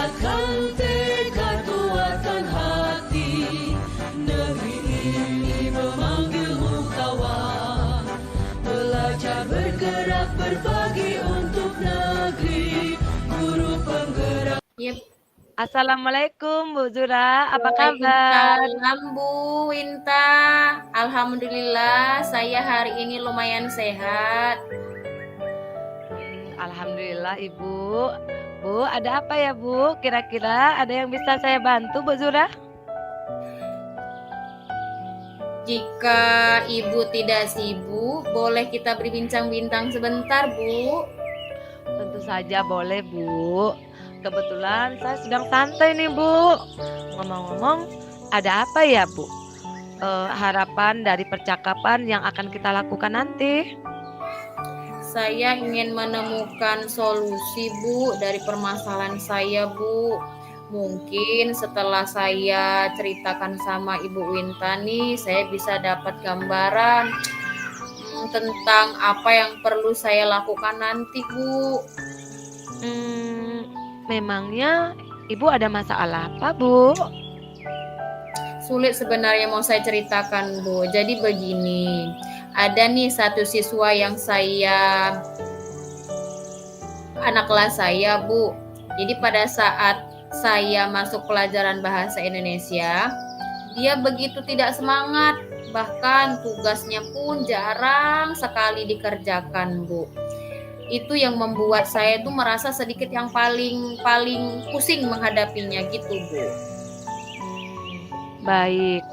kuatkan tekad, kuatkan hati. Negeri ini memanggilmu kawan. Belajar bergerak berbagi untuk negeri. Guru penggerak. Yep. Assalamualaikum Bu Zura, apa kabar? Waalaikumsalam Bu Winta. Alhamdulillah saya hari ini lumayan sehat. Alhamdulillah Ibu. Bu, ada apa ya Bu? Kira-kira ada yang bisa saya bantu Bu Zura? Jika Ibu tidak sibuk, boleh kita berbincang-bincang sebentar Bu? Tentu saja boleh Bu. Kebetulan saya sedang santai nih Bu. Ngomong-ngomong, ada apa ya Bu? Harapan dari percakapan yang akan kita lakukan nanti? Saya ingin menemukan solusi Bu dari permasalahan saya Bu. Mungkin setelah saya ceritakan sama Ibu Winta nih, saya bisa dapat gambaran tentang apa yang perlu saya lakukan nanti Bu. Memangnya Ibu ada masalah apa Bu? Sulit sebenarnya mau saya ceritakan Bu. Jadi begini, ada nih satu siswa yang anak kelas saya Bu. Jadi pada saat saya masuk pelajaran bahasa Indonesia, dia begitu tidak semangat. Bahkan tugasnya pun jarang sekali dikerjakan Bu. Itu yang membuat saya tuh merasa sedikit yang paling pusing menghadapinya gitu Bu. Baik,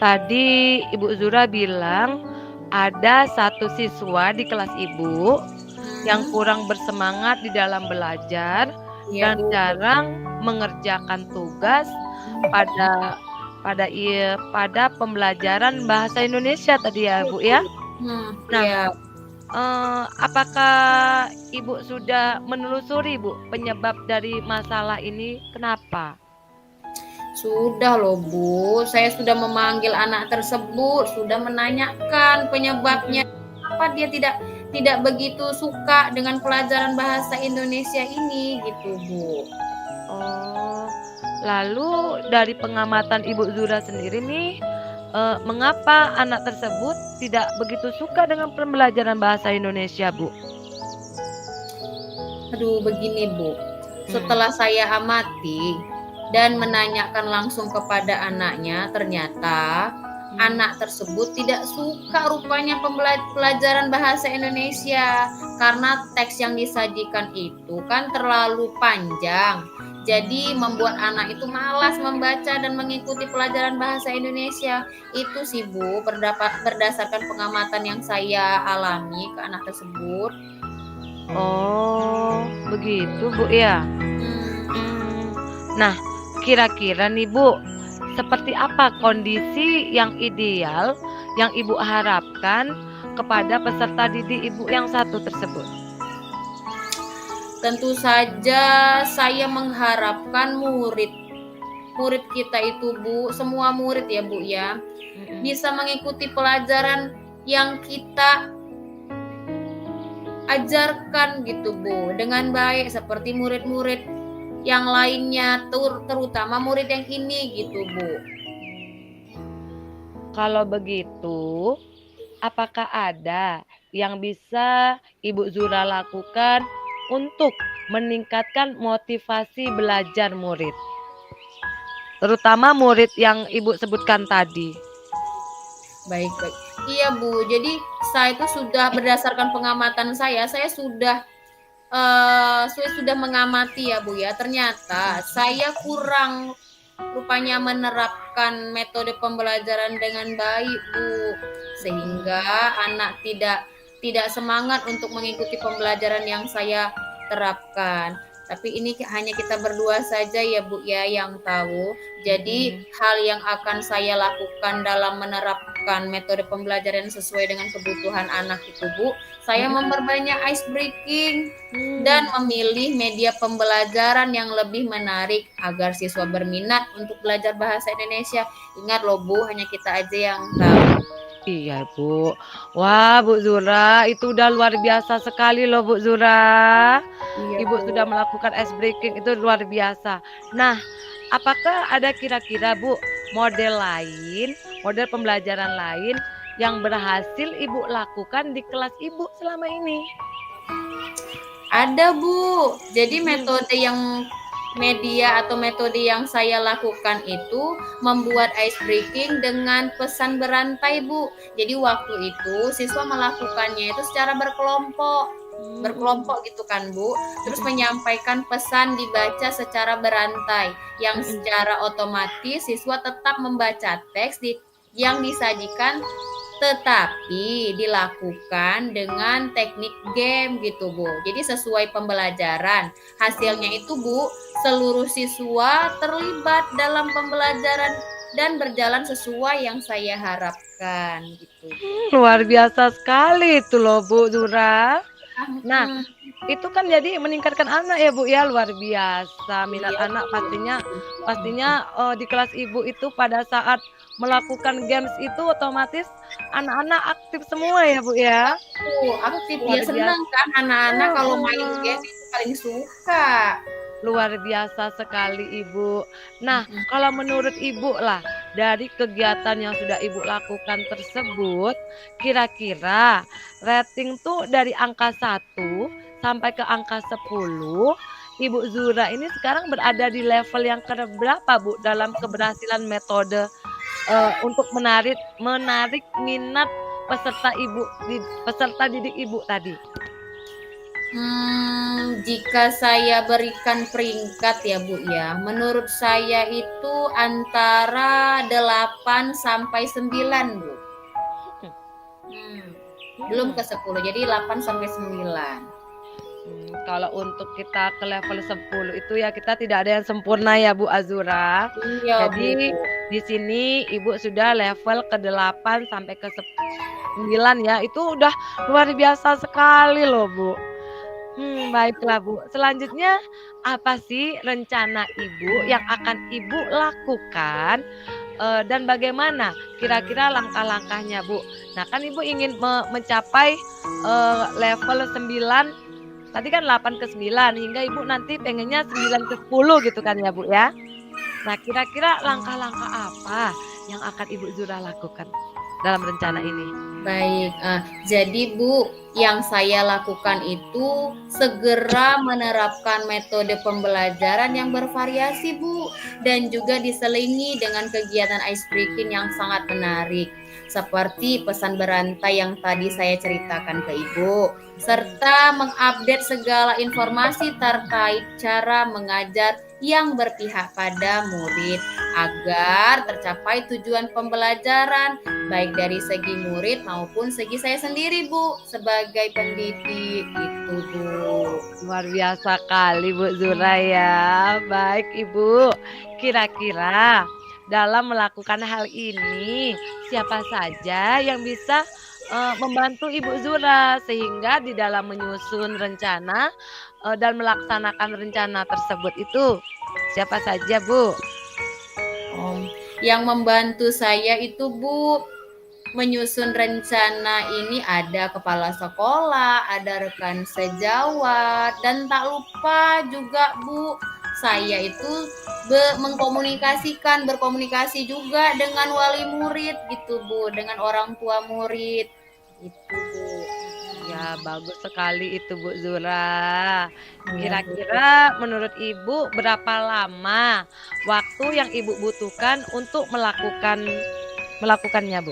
tadi Ibu Zura bilang ada satu siswa di kelas Ibu yang kurang bersemangat di dalam belajar Ya, dan Bu. jarang mengerjakan tugas pada pembelajaran bahasa Indonesia tadi ya Bu ya. Nah, Ya. Apakah Ibu sudah menelusuri Bu penyebab dari masalah ini kenapa? Sudah loh Bu, saya sudah memanggil anak tersebut, sudah menanyakan penyebabnya, kenapa dia tidak begitu suka dengan pelajaran bahasa Indonesia ini gitu Bu. Oh, lalu dari pengamatan Ibu Zura sendiri nih, mengapa anak tersebut tidak begitu suka dengan pembelajaran bahasa Indonesia Bu? Aduh begini Bu, setelah saya amati dan menanyakan langsung kepada anaknya, ternyata anak tersebut tidak suka rupanya pelajaran bahasa Indonesia karena teks yang disajikan itu kan terlalu panjang. Jadi membuat anak itu malas membaca dan mengikuti pelajaran bahasa Indonesia. Itu sih Bu, berdasarkan pengamatan yang saya alami ke anak tersebut. Oh, begitu Bu ya. Nah, kira-kira nih Bu, seperti apa kondisi yang ideal yang Ibu harapkan kepada peserta didik Ibu yang satu tersebut? Tentu saja saya mengharapkan murid kita itu Bu, semua murid ya Bu ya, bisa mengikuti pelajaran yang kita ajarkan gitu Bu, dengan baik seperti murid-murid yang lainnya, terutama murid yang ini gitu Bu. Kalau begitu, apakah ada yang bisa Ibu Zura lakukan untuk meningkatkan motivasi belajar murid? Terutama murid yang Ibu sebutkan tadi. Baik. Iya Bu, jadi saya itu sudah berdasarkan pengamatan saya sudah mengamati ya Bu ya, ternyata saya kurang rupanya menerapkan metode pembelajaran dengan baik Bu, sehingga anak tidak semangat untuk mengikuti pembelajaran yang saya terapkan. Tapi ini hanya kita berdua saja ya Bu ya yang tahu. Jadi hal yang akan saya lakukan dalam menerapkan metode pembelajaran sesuai dengan kebutuhan anak itu Bu, saya memperbanyak ice breaking dan memilih media pembelajaran yang lebih menarik agar siswa berminat untuk belajar bahasa Indonesia. Ingat loh Bu, hanya kita aja yang tahu. Iya, Bu. Wah, Bu Zura, itu udah luar biasa sekali loh, Bu Zura. Iya, Ibu Bu. sudah melakukan ice breaking itu luar biasa. Nah, apakah ada kira-kira, Bu, model pembelajaran lain yang berhasil Ibu lakukan di kelas Ibu selama ini? Ada, Bu. Jadi Mhm. media atau metode yang saya lakukan itu membuat ice breaking dengan pesan berantai, Bu. Jadi waktu itu siswa melakukannya itu secara Mhm. berkelompok gitu kan, Bu. Terus Mhm. menyampaikan pesan dibaca secara berantai yang Mhm. secara otomatis siswa tetap membaca teks yang disajikan tetapi dilakukan dengan teknik game gitu, Bu. Jadi sesuai pembelajaran. Hasilnya Mhm. itu, Bu, seluruh siswa terlibat dalam pembelajaran dan berjalan sesuai yang saya harapkan gitu, Bu. Luar biasa sekali itu loh, Bu Zura. Nah, Mhm. itu kan jadi meningkatkan anak ya, Bu, ya, luar biasa minat Iya, anak Bu. pastinya Mhm. pastinya, di kelas Ibu itu pada saat melakukan games itu otomatis anak-anak aktif semua ya, Bu, ya? Aktif Luar dia biasa. senang kan anak-anak kalau main Heeh. game itu paling suka. Luar biasa sekali, Ibu. Nah, Mhm. kalau menurut Ibu lah, dari kegiatan yang sudah Ibu lakukan tersebut, kira-kira rating tuh dari angka 1 sampai ke angka 10, Ibu Zura ini sekarang berada di level yang keberapa, Bu, dalam keberhasilan metode, untuk menarik menarik minat peserta didik Ibu tadi? Jika saya berikan peringkat ya, Bu, ya, menurut saya itu antara 8 sampai 9, Bu. Mhm. Mmm, belum ke Mhm. 10, jadi 8 sampai 9. Kalau untuk kita ke level 10 itu ya kita tidak ada yang sempurna ya Bu Azura. Iya, Bu. Jadi di sini Ibu sudah level ke 8 sampai ke 9 ya, itu udah luar biasa sekali loh Bu. Baiklah Bu. Selanjutnya apa sih rencana Ibu yang akan Ibu lakukan, dan bagaimana kira-kira langkah-langkahnya Bu? Nah kan Ibu ingin mencapai, level 9. Tadi kan 8 ke 9 hingga Ibu nanti pengennya 9 ke 10 gitu kan ya, Bu, ya. Nah, kira-kira langkah-langkah apa yang akan Ibu Zura lakukan dalam rencana ini? Baik, jadi Bu, yang saya lakukan itu segera menerapkan metode pembelajaran yang bervariasi Bu, dan juga diselingi dengan kegiatan ice breaking yang sangat menarik, seperti pesan berantai yang tadi saya ceritakan ke Ibu, Mhm. serta mengupdate segala informasi terkait cara mengajar yang berpihak pada murid agar tercapai tujuan pembelajaran baik dari segi murid maupun segi saya sendiri, Bu, sebagai pendidik gitu, Bu. Luar biasa kali Bu Zura ya. Baik Ibu, kira-kira dalam melakukan hal ini, siapa saja yang bisa, membantu Ibu Zura sehingga di dalam menyusun rencana, dan melaksanakan rencana tersebut itu siapa saja Bu? Yang membantu saya itu, Bu, menyusun rencana ini ada kepala sekolah, ada rekan sejawat, dan tak lupa juga, Bu, saya itu berkomunikasi juga dengan wali murid gitu, Bu, dengan orang tua murid gitu, Bu. Ya, bagus sekali itu Bu Zura. Iya, Bu. Kira-kira menurut Ibu berapa lama waktu yang Ibu butuhkan untuk melakukannya, Bu?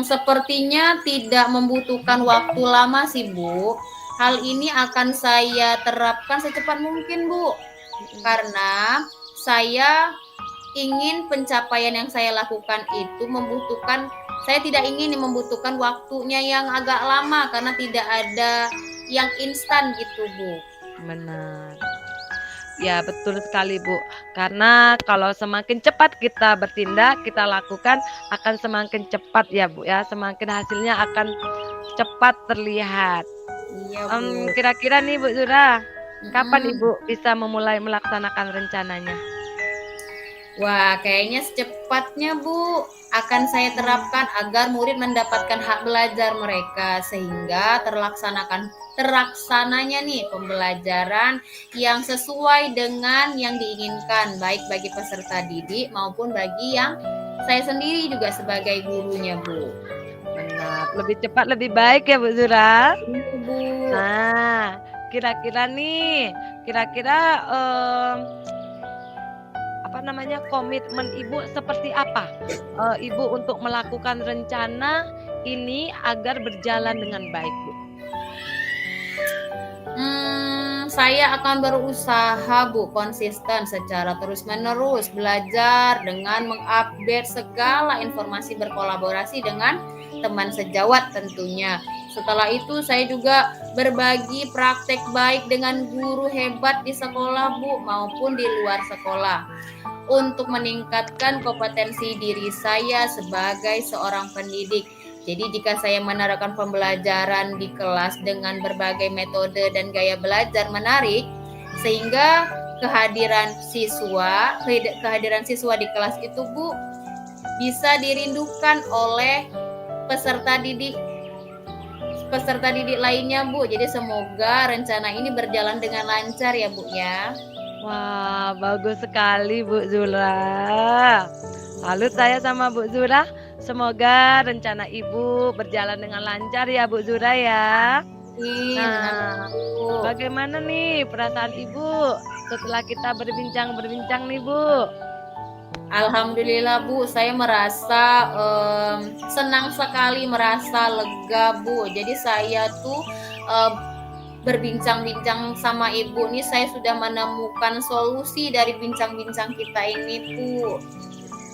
Sepertinya tidak membutuhkan waktu lama sih, Bu. Hal ini akan saya terapkan secepat mungkin, Bu. Mhm. Karena saya ingin pencapaian yang saya lakukan itu saya tidak ingin membutuhkan waktunya yang agak lama karena tidak ada yang instan gitu, Bu. Benar. Ya, betul sekali, Bu. Karena kalau semakin cepat kita bertindak, kita lakukan akan semakin cepat ya, Bu, ya. Semakin hasilnya akan cepat terlihat. Iya, Bu. Kira-kira nih Bu Zura, kapan Mhm. Ibu bisa memulai melaksanakan rencananya? Wah, kayaknya secepatnya Bu akan saya terapkan agar murid mendapatkan hak belajar mereka sehingga terlaksananya nih pembelajaran yang sesuai dengan yang diinginkan baik bagi peserta didik maupun bagi yang saya sendiri juga sebagai gurunya, Bu. Benar, lebih cepat lebih baik ya Bu Zura. Iya, Bu. Nah, kira-kira nih, kira-kira apa namanya komitmen Ibu seperti apa? Ibu untuk melakukan rencana ini agar berjalan dengan baik, Bu. Saya akan berusaha Bu konsisten secara terus-menerus belajar dengan mengupdate segala informasi berkolaborasi dengan teman sejawat tentunya. Setelah itu saya juga berbagi praktek baik dengan guru hebat di sekolah Bu maupun di luar sekolah untuk meningkatkan kompetensi diri saya sebagai seorang pendidik. Jadi jika saya menerapkan pembelajaran di kelas dengan berbagai metode dan gaya belajar menarik, sehingga kehadiran siswa di kelas itu Bu bisa dirindukan oleh peserta didik lainnya Bu. Jadi semoga rencana ini berjalan dengan lancar ya Bu ya. Wah, bagus sekali Bu Zura. Salut saya sama Bu Zura. Semoga rencana Ibu berjalan dengan lancar ya Bu Zura ya. Nah, bagaimana nih perasaan Ibu setelah kita berbincang-berbincang nih Bu? Alhamdulillah Bu, saya merasa senang sekali, merasa lega Bu. Jadi saya tuh berbincang-bincang sama Ibu nih, saya sudah menemukan solusi dari bincang-bincang kita ini Bu.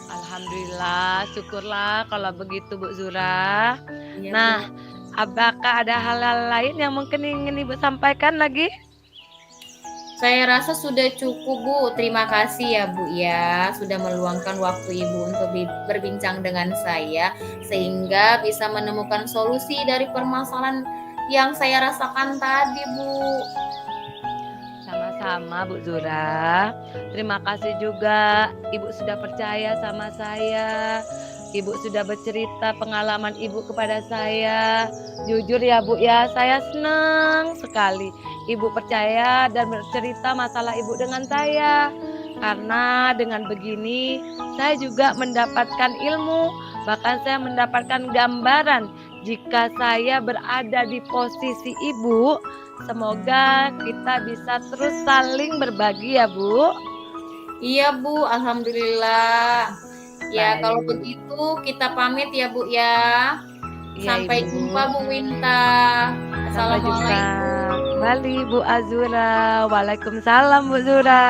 Alhamdulillah, syukurlah kalau begitu Bu Zura. Ya, nah, Bu. Apakah ada hal-hal lain yang mungkin ingin Ibu sampaikan lagi? Saya rasa sudah cukup Bu. Terima kasih ya Bu ya sudah meluangkan waktu Ibu untuk berbincang dengan saya sehingga bisa menemukan solusi dari permasalahan yang saya rasakan tadi Bu. Sama-sama Bu Zura. Terima kasih juga Ibu sudah percaya sama saya. Ibu sudah bercerita pengalaman Ibu kepada saya. Jujur ya Bu ya, saya senang sekali Ibu percaya dan bercerita masalah Ibu dengan saya. Karena dengan begini saya juga mendapatkan ilmu, bahkan saya mendapatkan gambaran jika saya berada di posisi Ibu. Semoga kita bisa terus saling berbagi ya Bu. Iya Bu, Alhamdulillah. Ya Baik. kalau begitu kita pamit ya Bu ya. Iya, Sampai Ibu. jumpa Bu Winta. Sampai jumpa Assalamualaikum. kembali Bu Azura. Waalaikumsalam Bu Zura.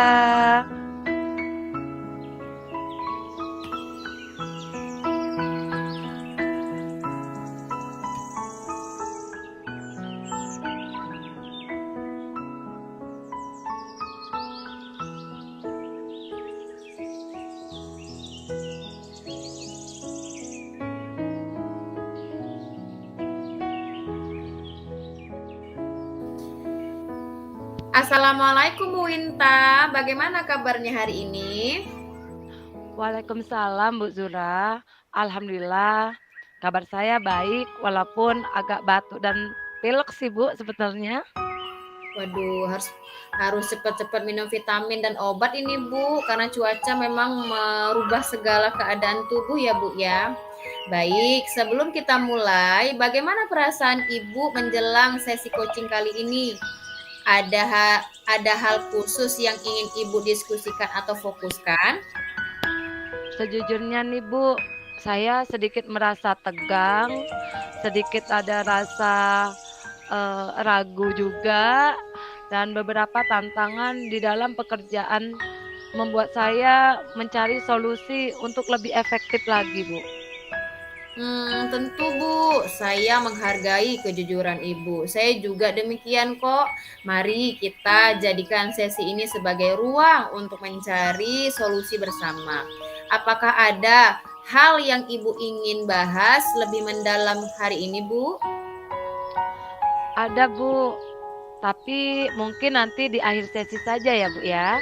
Assalamualaikum Bu Winta. Bagaimana kabarnya hari ini? Waalaikumsalam Bu Zura. Alhamdulillah kabar saya baik walaupun agak batuk dan pilek sih Bu sebenarnya. Waduh, harus cepat-cepat minum vitamin dan obat ini Bu, karena cuaca memang merubah segala keadaan tubuh ya Bu ya. Baik, sebelum kita mulai, bagaimana perasaan Ibu menjelang sesi coaching kali ini? Ada hal khusus yang ingin Ibu diskusikan atau fokuskan? Sejujurnya nih Bu, saya sedikit merasa tegang, sedikit ada rasa ragu juga, dan beberapa tantangan di dalam pekerjaan membuat saya mencari solusi untuk lebih efektif lagi Bu. Tentu Bu, saya menghargai kejujuran Ibu. Saya juga demikian kok. Mari kita jadikan sesi ini sebagai ruang untuk mencari solusi bersama. Apakah ada hal yang Ibu ingin bahas lebih mendalam hari ini Bu? Ada Bu, tapi mungkin nanti di akhir sesi saja ya Bu ya.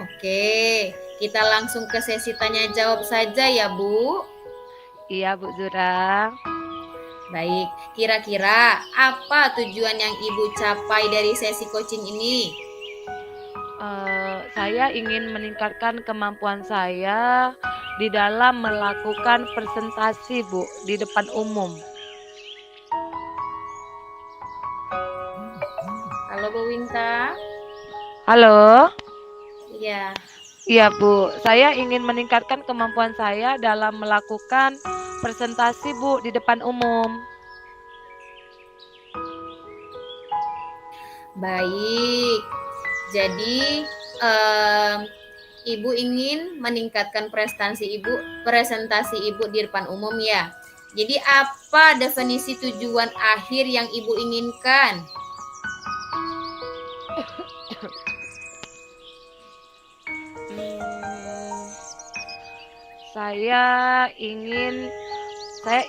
Oke, kita langsung ke sesi tanya jawab saja ya, Bu. Iya, Bu Zura. Baik, kira-kira apa tujuan yang Ibu capai dari sesi coaching ini? Saya ingin meningkatkan kemampuan saya di dalam melakukan presentasi, Bu, di depan umum. Halo, Bu Winta. Halo? Iya. Iya, Bu. Saya ingin meningkatkan kemampuan saya dalam melakukan presentasi, Bu, di depan umum. Baik. Jadi, Ibu ingin meningkatkan presentasi Ibu di depan umum ya. Jadi apa definisi tujuan akhir yang Ibu inginkan? Saya ingin saya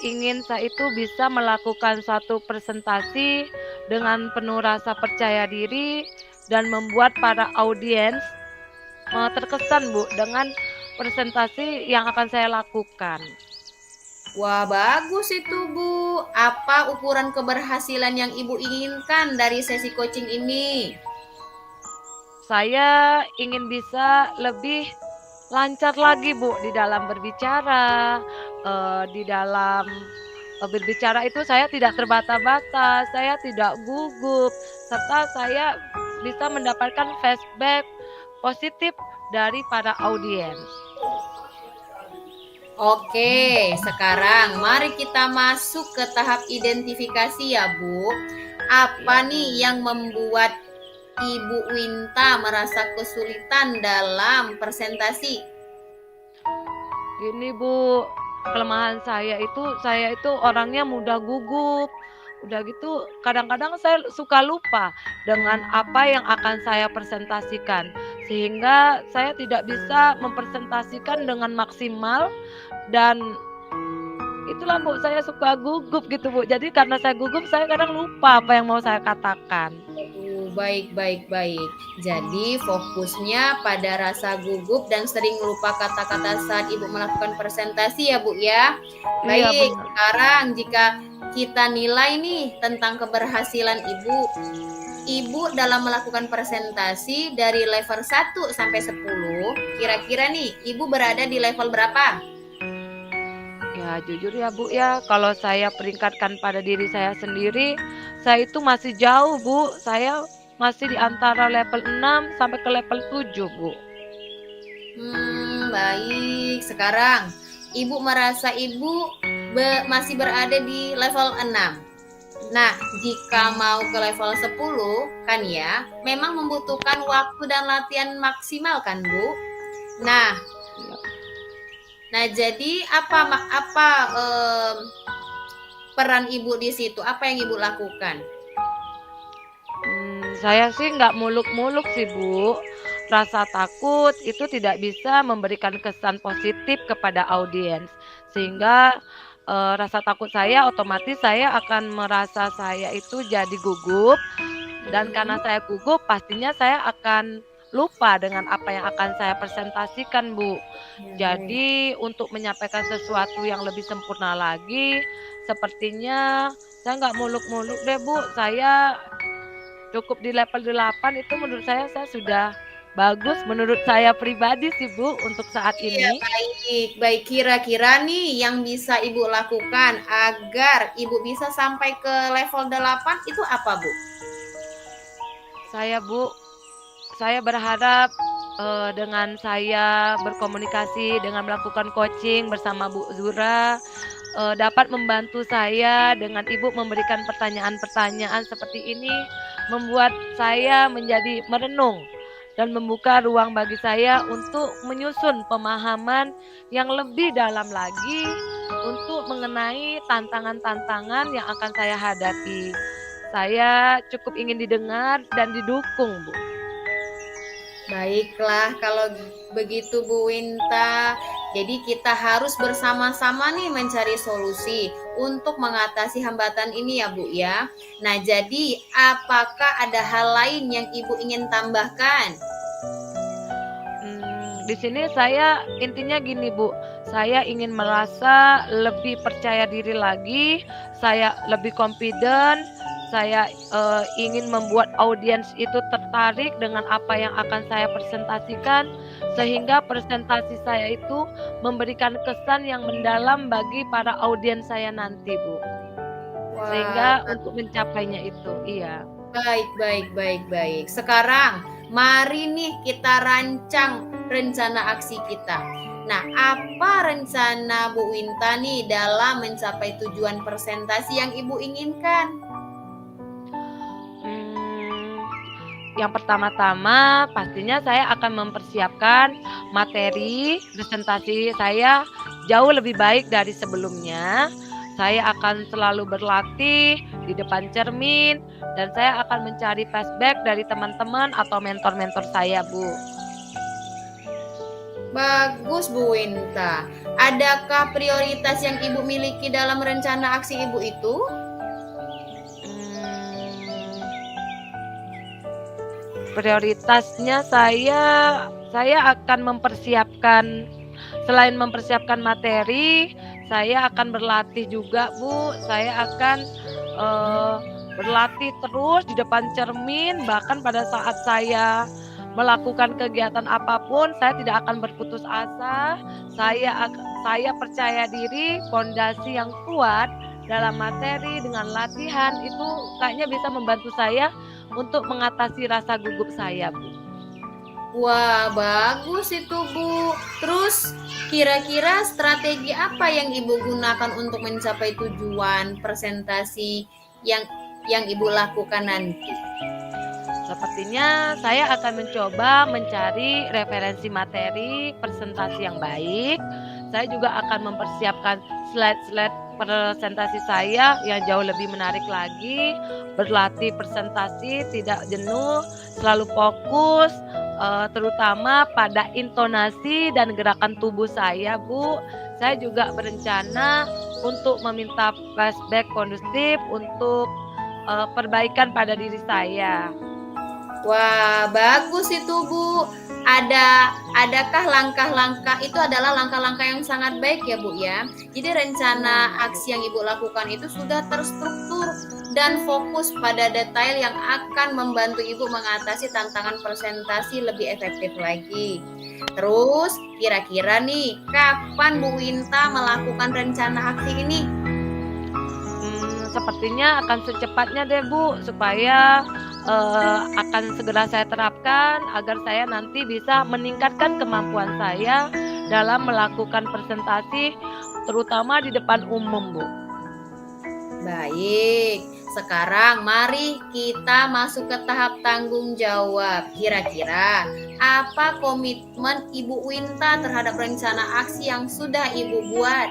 itu bisa melakukan satu presentasi dengan penuh rasa percaya diri dan membuat para audiens terkesan, Bu, dengan presentasi yang akan saya lakukan. Wah, bagus itu, Bu. Apa ukuran keberhasilan yang Ibu inginkan dari sesi coaching ini? Saya ingin bisa lebih lancar lagi, Bu, di dalam berbicara. Di dalam berbicara itu saya tidak terbata-bata, saya tidak gugup, serta saya bisa mendapatkan feedback positif dari para audiens. Oke, sekarang mari kita masuk ke tahap identifikasi ya, Bu. Apa nih yang membuat Ibu Winta merasa kesulitan dalam presentasi? Gini, Bu, kelemahan saya itu orangnya mudah gugup. Udah gitu kadang-kadang saya suka lupa dengan apa yang akan saya presentasikan. Sehingga saya tidak bisa mempresentasikan dengan maksimal dan itulah, Bu, saya suka gugup gitu, Bu. Jadi karena saya gugup saya kadang lupa apa yang mau saya katakan. Baik. Jadi fokusnya pada rasa gugup dan sering lupa kata-kata saat Ibu melakukan presentasi ya, Bu ya. Iya, Baik, benar. sekarang jika kita nilai nih tentang keberhasilan Ibu dalam melakukan presentasi dari level 1 sampai 10, kira-kira nih Ibu berada di level berapa? Ya, jujur ya, Bu, ya, kalau saya peringkatkan pada diri saya sendiri, saya itu masih jauh, Bu. Saya masih di antara level 6 sampai ke level 7, Bu. Baik. Sekarang Ibu merasa Ibu masih berada di level 6. Nah, jika mau ke level 10 kan ya, memang membutuhkan waktu dan latihan maksimal kan, Bu? Nah, jadi apa peran Ibu di situ? Apa yang Ibu lakukan? Saya sih nggak muluk-muluk sih, Bu. Rasa takut itu tidak bisa memberikan kesan positif kepada audiens. Sehingga rasa takut saya otomatis saya akan merasa saya itu jadi gugup. Dan karena saya gugup pastinya saya akan lupa dengan apa yang akan saya presentasikan, Bu. Jadi untuk menyampaikan sesuatu yang lebih sempurna lagi, sepertinya saya nggak muluk-muluk deh, Bu. Saya cukup di level 8 itu menurut saya sudah bagus menurut saya pribadi sih, Bu, untuk saat Iya, ini. baik. Kira-kira nih yang bisa Ibu lakukan agar Ibu bisa sampai ke level 8 itu apa, Bu? Saya berharap dengan saya berkomunikasi dengan melakukan coaching bersama Bu Zura dapat membantu saya dengan Ibu memberikan pertanyaan-pertanyaan seperti ini membuat saya menjadi merenung dan membuka ruang bagi saya untuk menyusun pemahaman yang lebih dalam lagi untuk mengenai tantangan-tantangan yang akan saya hadapi. Saya cukup ingin didengar dan didukung, Bu. Baiklah, kalau begitu Bu Winta. Jadi kita harus bersama-sama nih mencari solusi untuk mengatasi hambatan ini ya, Bu ya. Nah, jadi apakah ada hal lain yang Ibu ingin tambahkan? Di sini saya intinya gini Bu, saya ingin merasa lebih percaya diri lagi, saya lebih confident, saya ingin membuat audiens itu tertarik dengan apa yang akan saya presentasikan, sehingga presentasi saya itu memberikan kesan yang mendalam bagi para audiens saya nanti Bu. Wah, Sehingga untuk mencapainya itu, iya. baik, baik, baik, baik. Sekarang, mari nih kita rancang rencana aksi kita. Nah, apa rencana Bu Winta nih dalam mencapai tujuan presentasi yang Ibu inginkan? Mmm, yang pertama-tama pastinya saya akan mempersiapkan materi presentasi saya jauh lebih baik dari sebelumnya. Saya akan selalu berlatih di depan cermin dan saya akan mencari feedback dari teman-teman atau mentor-mentor saya, Bu. Bagus, Bu Winta. Adakah prioritas yang Ibu miliki dalam rencana aksi Ibu itu? Mmm, prioritasnya saya akan mempersiapkan selain mempersiapkan materi, saya akan berlatih juga, Bu. Saya akan, berlatih terus di depan cermin, bahkan pada saat saya melakukan kegiatan apapun, saya tidak akan berputus asa. Saya percaya diri, pondasi yang kuat dalam materi dengan latihan itu kayaknya bisa membantu saya untuk mengatasi rasa gugup saya, Bu. Wah, bagus itu, Bu. Terus, kira-kira strategi apa yang Ibu gunakan untuk mencapai tujuan presentasi yang Ibu lakukan nanti? Sepertinya saya akan mencoba mencari referensi materi presentasi yang baik. Saya juga akan mempersiapkan slide-slide presentasi saya yang jauh lebih menarik lagi, berlatih presentasi tidak jenuh, selalu fokus, terutama pada intonasi dan gerakan tubuh saya, Bu. Saya juga berencana untuk meminta feedback kondusif untuk, perbaikan pada diri saya. Wah, bagus itu, Bu. Adakah langkah-langkah itu adalah langkah-langkah yang sangat baik ya, Bu ya. Jadi rencana aksi yang Ibu lakukan itu sudah terstruktur dan fokus pada detail yang akan membantu Ibu mengatasi tantangan presentasi lebih efektif lagi. Terus, kira-kira nih, kapan Bu Winta melakukan rencana aksi ini? Sepertinya akan secepatnya deh, Bu, supaya, akan segera saya terapkan agar saya nanti bisa meningkatkan kemampuan saya dalam melakukan presentasi, terutama di depan umum, Bu. Baik, sekarang mari kita masuk ke tahap tanggung jawab. Kira-kira apa komitmen Ibu Winta terhadap rencana aksi yang sudah Ibu buat?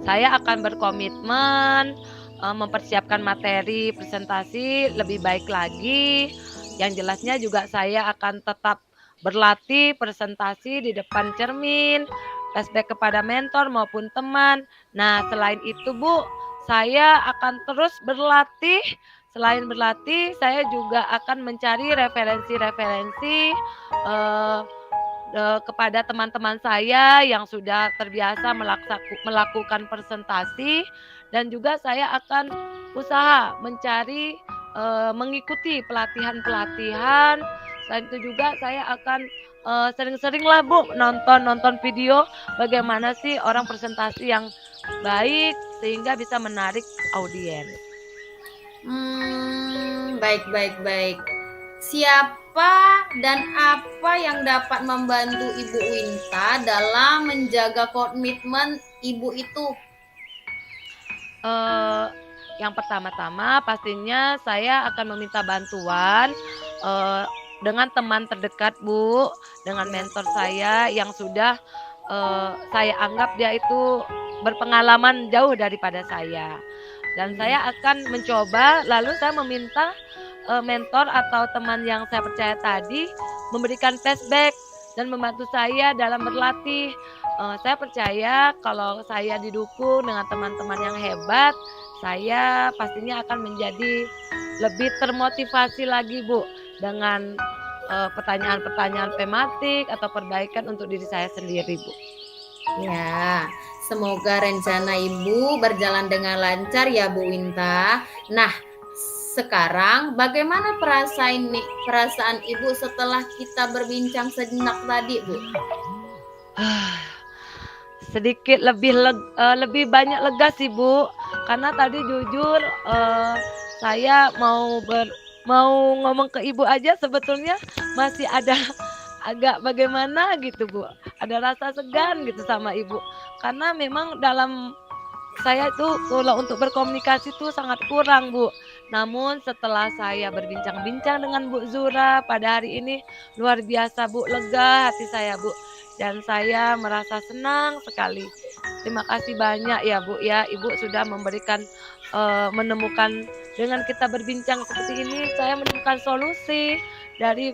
Saya akan berkomitmen, mempersiapkan materi presentasi lebih baik lagi, yang jelasnya juga saya akan tetap berlatih presentasi di depan cermin, flashback kepada mentor maupun teman. Nah, selain itu, Bu, saya akan terus berlatih, selain berlatih, saya juga akan mencari referensi-referensi, eee kepada teman-teman saya yang sudah terbiasa melakukan presentasi dan juga saya akan usaha mencari, mengikuti pelatihan-pelatihan. Selain itu juga saya akan, sering-seringlah Bu nonton video bagaimana sih orang presentasi yang baik sehingga bisa menarik audiens. Baik, baik, baik. Siapa dan apa yang dapat membantu Ibu Winta dalam menjaga komitmen Ibu itu? Eee, yang pertama-tama pastinya saya akan meminta bantuan, eee, dengan teman terdekat, Bu, dengan mentor saya yang sudah, saya anggap dia itu berpengalaman jauh daripada saya. Dan saya akan mencoba lalu saya meminta, mentor atau teman yang saya percaya tadi memberikan feedback dan membantu saya dalam berlatih. Saya percaya kalau saya didukung dengan teman-teman yang hebat, saya pastinya akan menjadi lebih termotivasi lagi, Bu, dengan pertanyaan-pertanyaan tematik atau perbaikan untuk diri saya sendiri, Bu. Ya, semoga rencana Ibu berjalan dengan lancar ya Bu Winta. Nah, sekarang bagaimana perasaan Ibu setelah kita berbincang sejenak tadi, Bu? Sedikit lebih banyak lega sih, Bu. Karena tadi jujur saya mau ngomong ke Ibu aja sebetulnya masih ada agak bagaimana gitu, Bu. Ada rasa segan gitu sama Ibu. Karena memang dalam saya itu kalau untuk berkomunikasi tuh sangat kurang, Bu. Namun setelah saya berbincang-bincang dengan Bu Zura pada hari ini, luar biasa, Bu, lega hati saya, Bu. Dan saya merasa senang sekali. Terima kasih banyak ya, Bu ya. Ibu sudah memberikan menemukan dengan kita berbincang seperti ini, saya menemukan solusi dari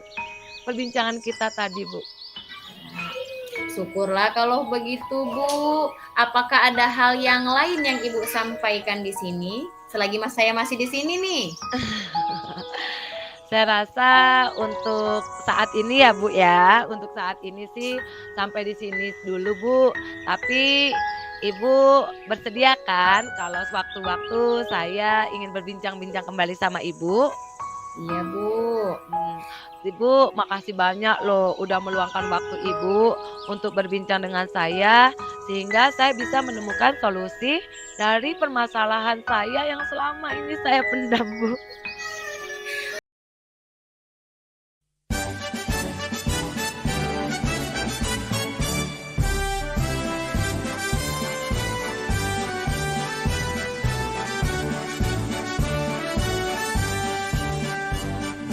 perbincangan kita tadi, Bu. Syukurlah kalau begitu, Bu. Apakah ada hal yang lain yang Ibu sampaikan di sini? Selagi saya masih di sini nih. Saya rasa untuk saat ini ya, Bu ya. Untuk saat ini sih sampai di sini dulu, Bu. Tapi Ibu bersedia kan kalau sewaktu-waktu saya ingin berbincang-bincang kembali sama Ibu? Iya, Bu. Ibu, makasih banyak loh udah meluangkan waktu Ibu untuk berbincang dengan saya sehingga saya bisa menemukan solusi dari permasalahan saya yang selama ini saya pendam, Bu.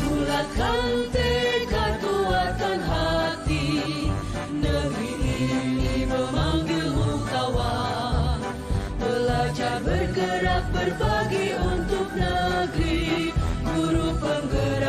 Bulatkan tekad, kuatkan hati, negeri ini memanggilmu kawan. Belajar bergerak berbagi.